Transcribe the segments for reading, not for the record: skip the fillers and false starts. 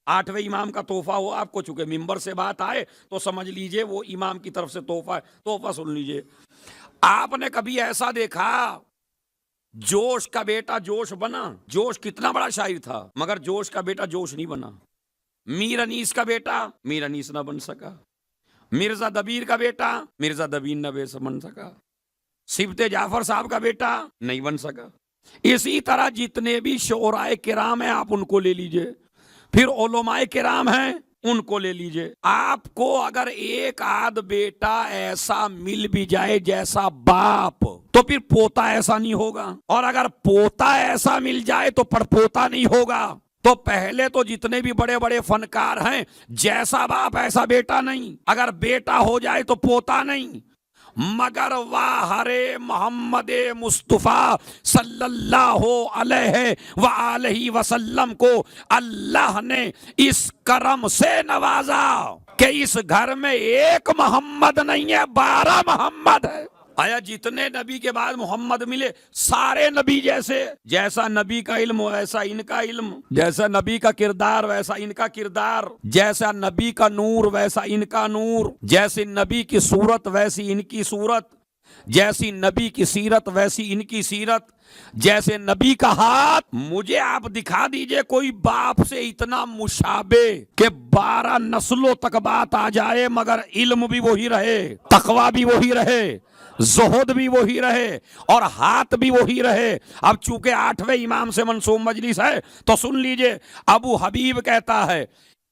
8ویں امام کا تحفہ ہو آپ کو، چونکہ ممبر سے بات آئے تو سمجھ لیجئے وہ امام کی طرف سے تحفہ ہے، تحفہ سن لیجئے۔ آپ نے کبھی ایسا دیکھا جوش کا بیٹا جوش بنا؟ جوش کتنا بڑا شاعر تھا، مگر جوش کا بیٹا جوش نہیں بنا۔ میر انیس کا بیٹا میر انیس نہ بن سکا، مرزا دبیر کا بیٹا مرزا دبیر نہ بن سکا، سبط جعفر صاحب کا بیٹا نہیں بن سکا۔ اسی طرح جتنے بھی شعراء کرام ہیں آپ ان کو لے لیجئے، پھر علماء کرام ہیں ان کو لے لیجئے۔ آپ کو اگر ایک آدھ بیٹا ایسا مل بھی جائے جیسا باپ، تو پھر پوتا ایسا نہیں ہوگا، اور اگر پوتا ایسا مل جائے تو پڑپوتا نہیں ہوگا۔ تو پہلے تو جتنے بھی بڑے بڑے فنکار ہیں، جیسا باپ ایسا بیٹا نہیں، اگر بیٹا ہو جائے تو پوتا نہیں، مگر واہرے محمد مصطفیٰ صلی اللہ علیہ وآلہ وسلم کو اللہ نے اس کرم سے نوازا کہ اس گھر میں ایک محمد نہیں ہے، 12 محمد ہے۔ آیا جتنے نبی کے بعد محمد ملے سارے نبی جیسے، جیسا نبی کا علم ویسا ان کا علم، جیسا نبی کا کردار ویسا ان کا کردار، جیسا نبی کا نور ویسا ان کا نور، جیسے نبی کی صورت ویسی ان کی صورت، جیسی نبی کی سیرت ویسی ان کی سیرت، جیسے نبی کا ہاتھ۔ مجھے آپ دکھا دیجئے کوئی باپ سے اتنا مشابہ کہ 12 نسلوں تک بات آ جائے مگر علم بھی وہی رہے، تقوی بھی وہی رہے، زہد بھی وہی رہے، اور ہاتھ بھی وہی رہے۔ اب چونکہ 8ویں امام سے منسوب مجلس ہے تو سن لیجئے، ابو حبیب کہتا ہے،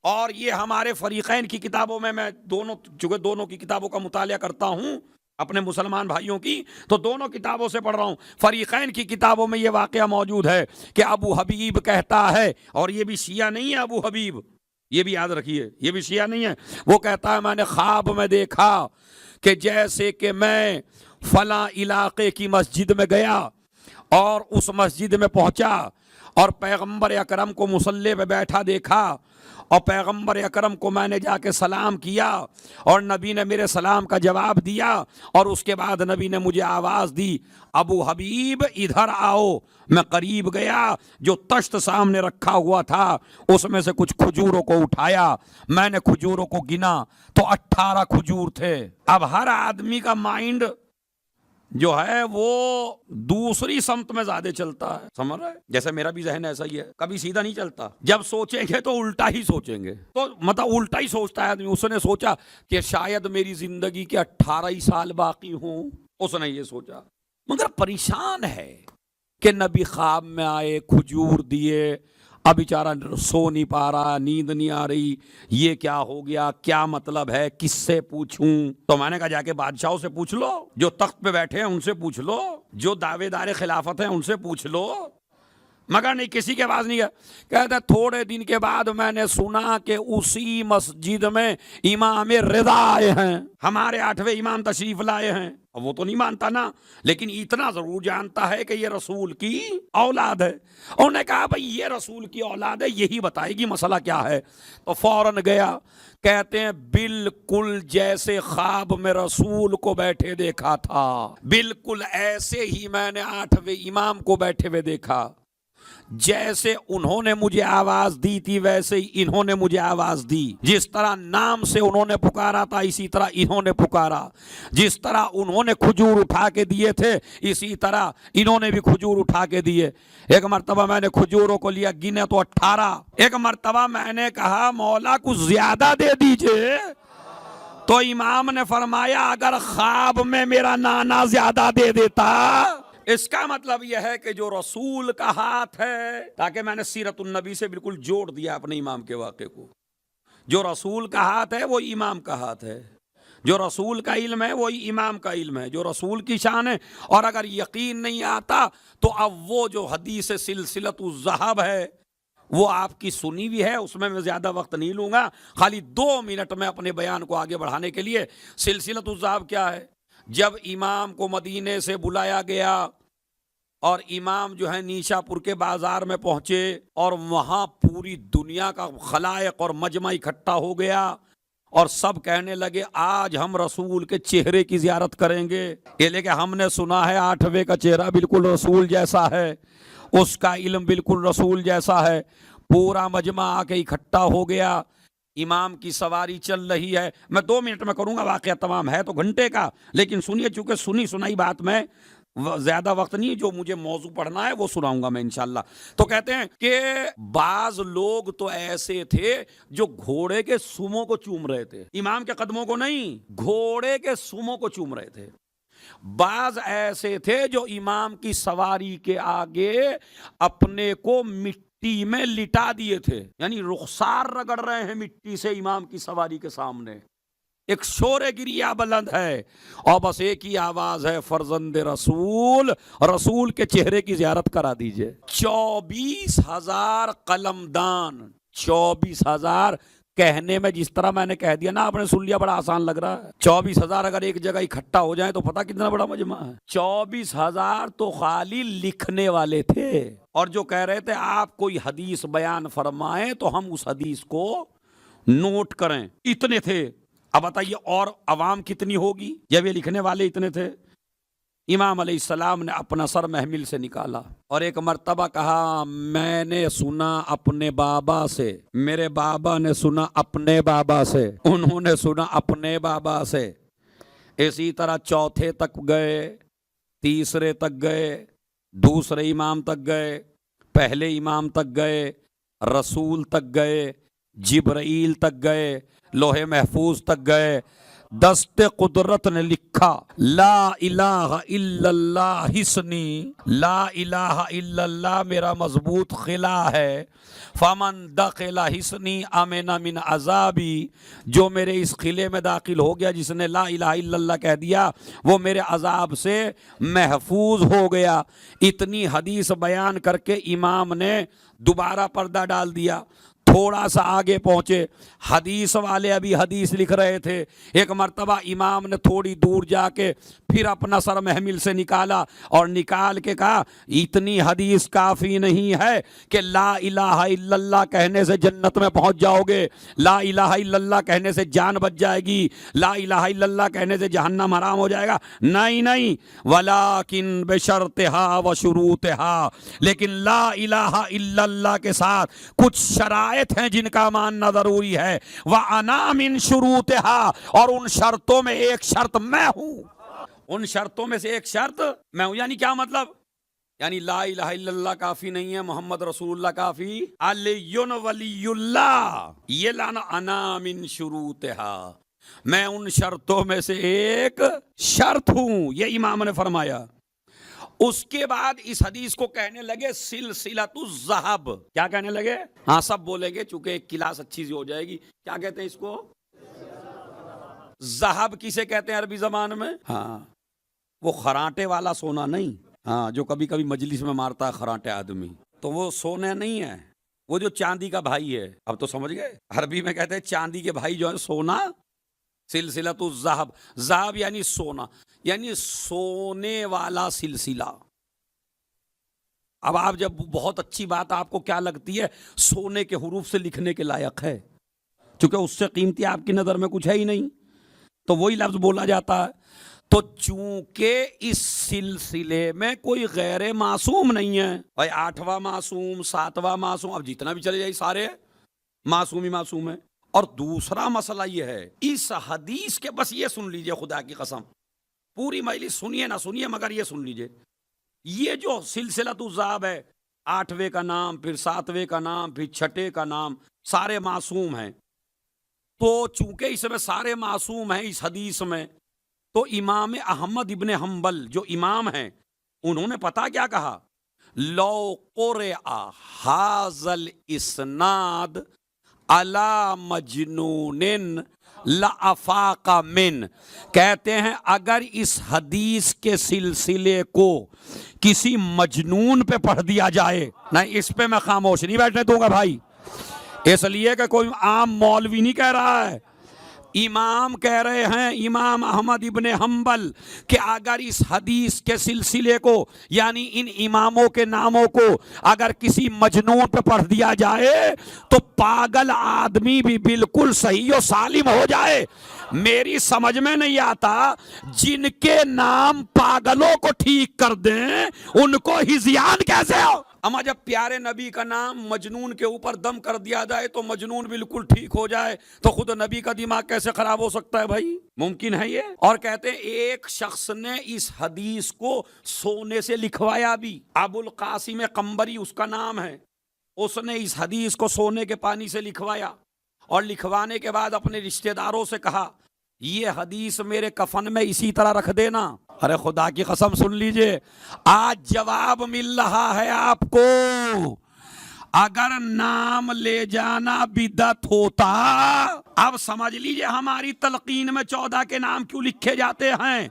اور یہ ہمارے فریقین کی کتابوں میں چونکہ دونوں کی کتابوں کا مطالعہ کرتا ہوں اپنے مسلمان بھائیوں کی، تو دونوں کتابوں سے پڑھ رہا ہوں، فریقین کی کتابوں میں یہ واقعہ موجود ہے کہ ابو حبیب کہتا ہے، اور یہ بھی شیعہ نہیں ہے ابو حبیب، یہ بھی یاد رکھیے، یہ بھی شیعہ نہیں ہے، وہ کہتا ہے میں نے خواب میں دیکھا کہ جیسے کہ میں فلاں علاقے کی مسجد میں گیا اور اس مسجد میں پہنچا اور پیغمبر اکرم کو مصلی پہ بیٹھا دیکھا، اور پیغمبر اکرم کو میں نے جا کے سلام کیا اور نبی نے میرے سلام کا جواب دیا، اور اس کے بعد نبی نے مجھے آواز دی ابو حبیب ادھر آؤ۔ میں قریب گیا، جو تشت سامنے رکھا ہوا تھا اس میں سے کچھ کھجوروں کو اٹھایا، میں نے کھجوروں کو گنا تو 18 کھجور تھے۔ اب ہر آدمی کا مائنڈ جو ہے وہ دوسری سمت میں زیادہ چلتا ہے، سمجھ رہے؟ جیسے میرا بھی ذہن ایسا ہی ہے، کبھی سیدھا نہیں چلتا، جب سوچیں گے تو الٹا ہی سوچیں گے، تو مطلب الٹا ہی سوچتا ہے آدمی۔ اس نے سوچا کہ شاید میری زندگی کے 18 ہی سال باقی ہوں، اس نے یہ سوچا، مگر پریشان ہے کہ نبی خواب میں آئے، کھجور دیے، اب بیچارہ سو نہیں پا رہا، نیند نہیں آ رہی، یہ کیا ہو گیا، کیا مطلب ہے، کس سے پوچھوں؟ تو میں نے کہا جا کے بادشاہوں سے پوچھ لو، جو تخت پہ بیٹھے ہیں ان سے پوچھ لو، جو دعوے دار خلافت ہیں ان سے پوچھ لو، مگر نہیں، کسی کے پاس نہیں گیا۔ کہتا تھوڑے دن کے بعد میں نے سنا کہ اسی مسجد میں امام رضا آئے ہیں، ہمارے 8ویں امام تشریف لائے ہیں۔ اب وہ تو نہیں مانتا نا، لیکن اتنا ضرور جانتا ہے کہ یہ رسول کی اولاد ہے۔ انہوں نے کہا بھئی یہ رسول کی اولاد ہے، یہی بتائے گی مسئلہ کیا ہے۔ تو فوراً گیا، کہتے ہیں بالکل جیسے خواب میں رسول کو بیٹھے دیکھا تھا، بالکل ایسے ہی میں نے 8ویں امام کو بیٹھے ہوئے دیکھا، جیسے انہوں نے مجھے آواز دی تھی ویسے ہی انہوں نے مجھے آواز دی، جس طرح نام سے انہوں نے پکارا تھا اسی طرح انہوں نے پکارا، جس طرح انہوں نے کھجور اٹھا کے دیے تھے اسی طرح انہوں نے بھی کھجور اٹھا کے دیے۔ ایک مرتبہ میں نے کھجوروں کو لیا، گنے تو 18۔ ایک مرتبہ میں نے کہا مولا کچھ زیادہ دے دیجئے، تو امام نے فرمایا اگر خواب میں میرا نانا زیادہ دے دیتا۔ اس کا مطلب یہ ہے کہ جو رسول کا ہاتھ ہے، تاکہ میں نے سیرت النبی سے بالکل جوڑ دیا اپنے امام کے واقعے کو، جو رسول کا ہاتھ ہے وہ امام کا ہاتھ ہے، جو رسول کا علم ہے وہی امام کا علم ہے، جو رسول کی شان ہے۔ اور اگر یقین نہیں آتا تو اب وہ جو حدیث سلسلۃ الذہب ہے وہ آپ کی سنی بھی ہے، اس میں زیادہ وقت نہیں لوں گا، خالی 2 منٹ میں اپنے بیان کو آگے بڑھانے کے لیے۔ سلسلۃ الذہب کیا ہے؟ جب امام کو مدینے سے بلایا گیا اور امام جو ہے نیشا پور کے بازار میں پہنچے اور وہاں پوری دنیا کا خلائق اور مجمع اکٹھا ہو گیا اور سب کہنے لگے آج ہم رسول کے چہرے کی زیارت کریں گے، یہ لے کہ ہم نے سنا ہے 8ویں کا چہرہ بالکل رسول جیسا ہے، اس کا علم بالکل رسول جیسا ہے۔ پورا مجمع آ کے اکٹھا ہو گیا، امام کی سواری چل رہی ہے. میں 2 منٹ میں کروں گا، واقعہ تمام ہے تو گھنٹے کا، لیکن سنیے، چونکہ سنی سنائی بات میں زیادہ وقت نہیں، جو مجھے موضوع پڑھنا ہے وہ سناؤں گا میں انشاءاللہ. تو کہتے ہیں کہ بعض لوگ تو ایسے تھے جو گھوڑے کے سموں کو چوم رہے تھے، امام کے قدموں کو نہیں، گھوڑے کے سموں کو چوم رہے تھے. بعض ایسے تھے جو امام کی سواری کے آگے اپنے کو مٹی میں لٹا دیے تھے، یعنی رخسار رگڑ رہے ہیں مٹی سے امام کی سواری کے سامنے. ایک شور گریہ بلند ہے اور بس ایک ہی آواز ہے، فرزند رسول، رسول کے چہرے کی زیارت کرا دیجئے. 24,000 قلمدان، 24,000 کہنے میں جس طرح میں نے کہہ دیا نا، آپ نے سن لیا، بڑا آسان لگ رہا ہے. 24,000 اگر ایک جگہ اکٹھا ہو جائیں تو پتہ کتنا بڑا مجمع ہے. 24,000 تو خالی لکھنے والے تھے، اور جو کہہ رہے تھے آپ کوئی حدیث بیان فرمائیں تو ہم اس حدیث کو نوٹ کریں، اتنے تھے. اب بتائیے اور عوام کتنی ہوگی جب یہ لکھنے والے اتنے تھے. امام علیہ السلام نے اپنا سر محمل سے نکالا اور ایک مرتبہ کہا، میں نے سنا اپنے بابا سے، میرے بابا نے سنا اپنے بابا سے، انہوں نے سنا اپنے بابا سے. اسی طرح چوتھے تک گئے، تیسرے تک گئے، دوسرے امام تک گئے، پہلے امام تک گئے، رسول تک گئے، جبرائیل تک گئے، لوح محفوظ تک گئے. دست قدرت نے لکھا، لا الہ الا اللہ حسنی، لا الہ الا اللہ میرا مضبوط قلعہ ہے. فمن دخل حسنی امن من عذابی، جو میرے اس قلعے میں داخل ہو گیا، جس نے لا الہ الا اللہ کہہ دیا، وہ میرے عذاب سے محفوظ ہو گیا. اتنی حدیث بیان کر کے امام نے دوبارہ پردہ ڈال دیا. تھوڑا سا آگے پہنچے، حدیث والے ابھی حدیث لکھ رہے تھے. ایک مرتبہ امام نے تھوڑی دور جا کے پھر اپنا سر محمل سے نکالا اور نکال کے کہا، اتنی حدیث کافی نہیں ہے کہ لا الہ الا اللہ کہنے سے جنت میں پہنچ جاؤ گے، لا الہ الا اللہ کہنے سے جان بچ جائے گی، لا الہ الا اللہ کہنے سے جہنم حرام ہو جائے گا. نہیں، ولیکن بشرطہا و شروطہا، لیکن لا الہ الا اللہ کے ساتھ کچھ شرائط ہیں جن کا ماننا ضروری ہے. وَأَنَا مِن شُرُوطِهَا، اور ان شرطوں میں ایک شرط میں ہوں، ان شرطوں میں سے ایک شرط میں ہوں. یعنی کیا مطلب؟ یعنی لا الہ الا اللہ کافی نہیں ہے، محمد رسول اللہ کافی، علی ولی اللہ، یہ لانا. انا من شروطہا، میں ان شرطوں میں سے ایک شرط ہوں، یہ امام نے فرمایا. اس کے بعد اس حدیث کو کہنے لگے سلسلۃ الذہب. کیا کہنے لگے؟ ہاں سب بولیں گے چونکہ ایک کلاس اچھی سی ہو جائے گی. کیا کہتے ہیں اس کو؟ ذہب کسے کہتے ہیں عربی زبان میں؟ ہاں وہ خرانٹے والا سونا نہیں، ہاں جو کبھی کبھی مجلس میں مارتا ہے خرانٹے آدمی، تو وہ سونا نہیں ہے، وہ جو چاندی کا بھائی ہے. اب تو سمجھ گئے، عربی میں کہتے ہیں چاندی کے بھائی جو ہے سونا. سلسلۃ الذہب، ذہب یعنی سونا، یعنی سونے والا سلسلہ. اب آپ جب بہت اچھی بات آپ کو کیا لگتی ہے؟ سونے کے حروف سے لکھنے کے لائق ہے، چونکہ اس سے قیمتی آپ کی نظر میں کچھ ہے ہی نہیں، تو وہی لفظ بولا جاتا ہے. تو چونکہ اس سلسلے میں کوئی غیر معصوم نہیں ہے، بھائی 8واں معصوم، 7واں معصوم، اب جتنا بھی چلے جائے سارے معصوم ہی معصوم ہیں. اور دوسرا مسئلہ یہ ہے، اس حدیث کے، بس یہ سن لیجئے خدا کی قسم، پوری مجلس سنیے نہ سنیے مگر یہ سن لیجئے، یہ جو سلسلۃ الذہب ہے، 8ویں کا نام، پھر 7ویں کا نام، پھر 6ٹے کا نام، سارے معصوم ہیں. تو چونکہ اس میں سارے معصوم ہیں اس حدیث میں، تو امام احمد ابن حنبل جو امام ہیں، انہوں نے پتہ کیا کہا؟ لو قرئ ھذا الاسناد علی مجنون لافاق من، کہتے ہیں اگر اس حدیث کے سلسلے کو کسی مجنون پہ پڑھ دیا جائے، نہیں اس پہ میں خاموش نہیں بیٹھنے دوں گا بھائی، اس لیے کہ کوئی عام مولوی نہیں کہہ رہا ہے، امام کہہ رہے ہیں، امام احمد ابن حنبل، کہ اگر اس حدیث کے سلسلے کو، یعنی ان اماموں کے ناموں کو اگر کسی مجنون پہ پڑھ دیا جائے تو پاگل آدمی بھی بالکل صحیح و سالم ہو جائے. میری سمجھ میں نہیں آتا جن کے نام پاگلوں کو ٹھیک کر دیں ان کو ہذیان کیسے ہو؟ اما جب پیارے نبی کا نام مجنون کے اوپر دم کر دیا جائے تو مجنون بالکل ٹھیک ہو جائے تو خود نبی کا دماغ کیسے خراب ہو سکتا ہے بھائی؟ ممکن ہے یہ؟ اور کہتے ہیں ایک شخص نے اس حدیث کو سونے سے لکھوایا بھی، ابو القاسم قمبری اس کا نام ہے، اس نے اس حدیث کو سونے کے پانی سے لکھوایا اور لکھوانے کے بعد اپنے رشتہ داروں سے کہا یہ حدیث میرے کفن میں اسی طرح رکھ دینا۔ ارے خدا کی قسم سن لیجئے، آج جواب مل رہا ہے آپ کو۔ اگر نام لے جانا بدعت ہوتا، اب سمجھ لیجئے ہماری تلقین میں 14 کے نام کیوں لکھے جاتے ہیں۔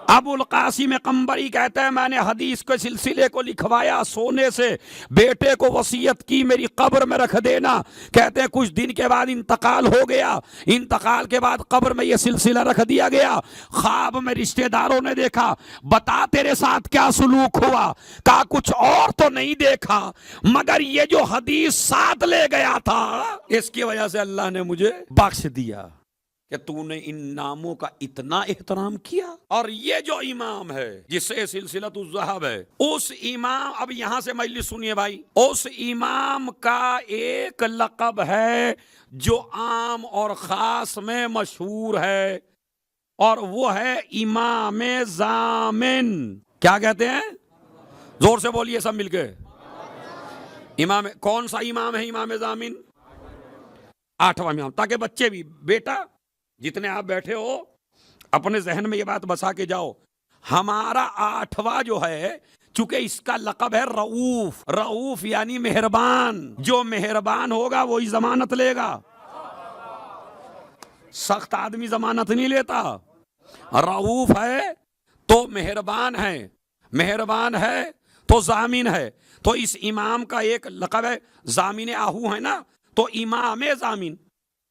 ابو القاسم قمبری کہتا ہے میں نے حدیث کے سلسلے کو لکھوایا سونے سے، بیٹے کو وصیت کی میری قبر میں رکھ دینا۔ کہتے ہیں کچھ دن کے بعد انتقال ہو گیا، انتقال کے بعد قبر میں یہ سلسلہ رکھ دیا گیا۔ خواب میں رشتہ داروں نے دیکھا، بتا تیرے ساتھ کیا سلوک ہوا؟ کہا کچھ اور تو نہیں دیکھا مگر یہ جو حدیث ساتھ لے گیا تھا، اس کی وجہ سے اللہ نے مجھے بخش دیا کہ تو نے ان ناموں کا اتنا احترام کیا۔ اور یہ جو امام ہے جس سے سلسلۃ الذہب ہے، اس امام، اب یہاں سے مجلس سنیے بھائی، اس امام کا ایک لقب ہے جو عام اور خاص میں مشہور ہے، اور وہ ہے امام ضامن۔ کیا کہتے ہیں؟ زور سے بولیے سب مل کے۔ امام کون سا امام ہے؟ امام ضامن 8واں امام، تاکہ بچے بھی، بیٹا جتنے آپ بیٹھے ہو اپنے ذہن میں یہ بات بسا کے جاؤ، ہمارا 8واں جو ہے چونکہ اس کا لقب ہے رؤوف، رؤوف یعنی مہربان، جو مہربان ہوگا وہی ضمانت لے گا، سخت آدمی ضمانت نہیں لیتا۔ رؤوف ہے تو مہربان ہے، مہربان ہے تو ضامن ہے، تو اس امام کا ایک لقب ہے ضامن آہو ہے نا، تو امام ضامن۔